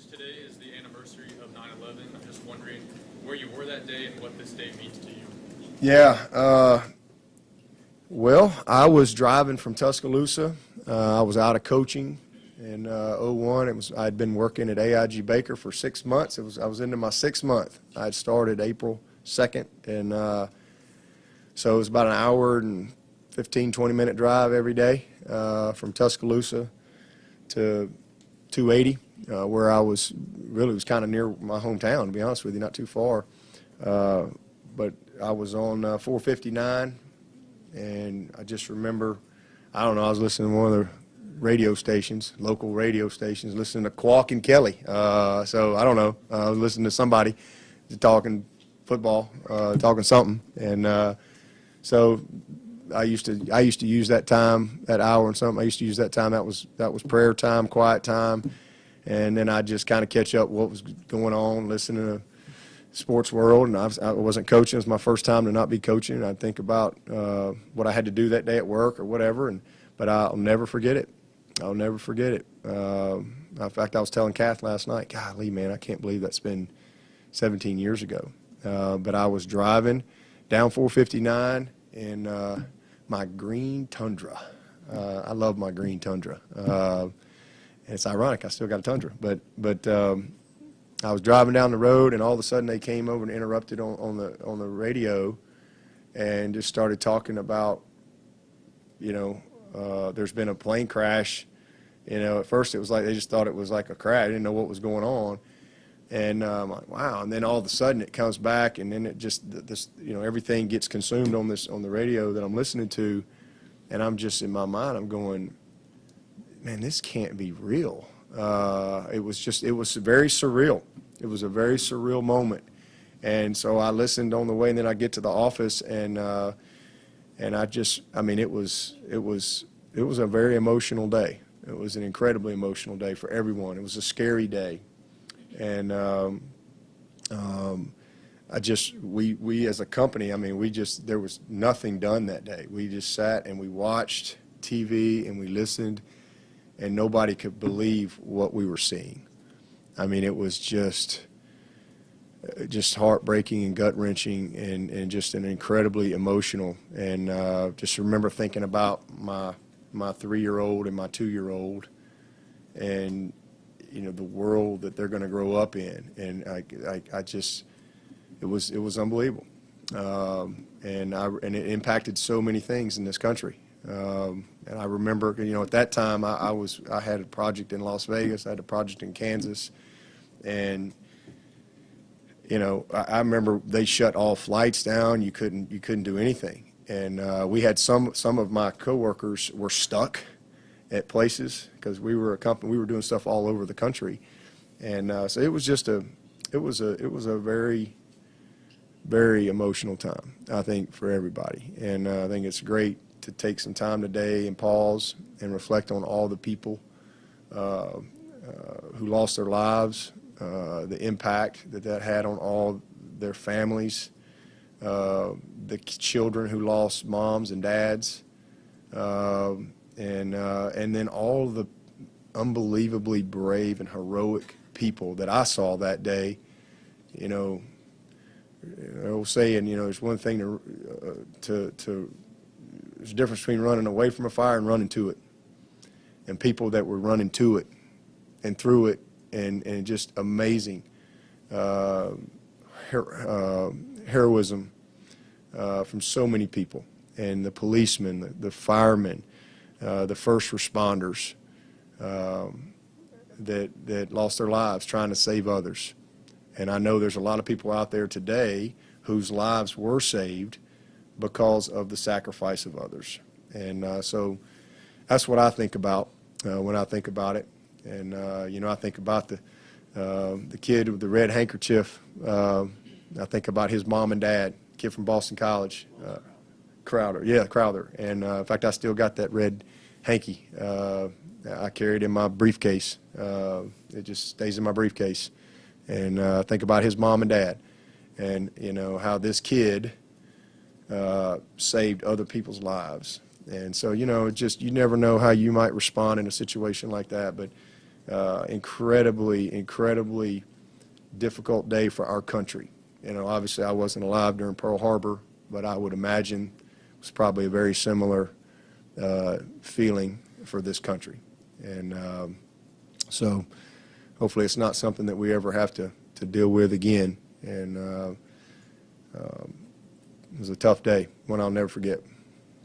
today is the anniversary of 9/11. I'm just wondering where you were that day and what this day means to you. Yeah, well, I was driving from Tuscaloosa. I was out of coaching in '01. I'd been working at AIG Baker for 6 months. I was into my 6th month. I'd started April 2nd, and so it was about an hour and 15, 20-minute drive every day from Tuscaloosa to 280, where I was really was kind of near my hometown, to be honest with you, not too far. But I was on 459, and I just remember, I don't know, I was listening to one of the radio stations, local radio stations, listening to Kwok and Kelly. So I don't know, I was listening to somebody talking football, talking something, and so I used to use that time, that hour and something. I used to use that time. That was prayer time, quiet time, and then I just kind of catch up what was going on, listening to sports world. And I wasn't coaching. It was my first time to not be coaching. I'd think about what I had to do that day at work or whatever, but I'll never forget it. I'll never forget it. In fact, I was telling Kath last night, golly, man, I can't believe that's been 17 years ago. But I was driving down 459 in my green Tundra. I love my green Tundra. And it's ironic, I still got a Tundra. But I was driving down the road, and all of a sudden they came over and interrupted on the radio, and just started talking about, there's been a plane crash. At first it was like they just thought it was like a crash. They didn't know what was going on. And I'm like, wow. And then all of a sudden it comes back, and then it just, everything gets consumed on the radio that I'm listening to. And I'm just, in my mind, I'm going, man, this can't be real. It was very surreal. It was a very surreal moment. And so I listened on the way, and then I get to the office, and it was a very emotional day. It was an incredibly emotional day for everyone. It was a scary day. And we as a company, there was nothing done that day. We just sat and we watched TV and we listened, and nobody could believe what we were seeing. It was just heartbreaking and gut-wrenching, and just an incredibly emotional. And just remember thinking about my 3-year-old and my 2-year-old, and the world that they're going to grow up in. And it was unbelievable. And it impacted so many things in this country. And I remember, at that time I had a project in Las Vegas, I had a project in Kansas, and I remember they shut all flights down. You couldn't do anything. And we had some of my coworkers were stuck at places because we were a company. We were doing stuff all over the country, and so it was a very, very emotional time, I think, for everybody. And I think it's great to take some time today and pause and reflect on all the people who lost their lives, the impact that had on all their families, the children who lost moms and dads, and then all the unbelievably brave and heroic people that I saw that day. The old saying, there's one thing there's a difference between running away from a fire and running to it. And people that were running to it and through it, and just amazing heroism from so many people, and the policemen, the firemen, the first responders that lost their lives trying to save others. And I know there's a lot of people out there today whose lives were saved because of the sacrifice of others. And so that's what I think about when I think about it. And I think about the kid with the red handkerchief. I think about his mom and dad, kid from Boston College, Crowder. Yeah, Crowder. And in fact, I still got that red hanky. I carry it in my briefcase. It just stays in my briefcase. And think about his mom and dad, and how this kid saved other people's lives. And so you never know how you might respond in a situation like that. But incredibly difficult day for our country. You know, obviously I wasn't alive during Pearl Harbor, but I would imagine it was probably a very similar feeling for this country. And so hopefully it's not something that we ever have to deal with again. And it was a tough day, one I'll never forget.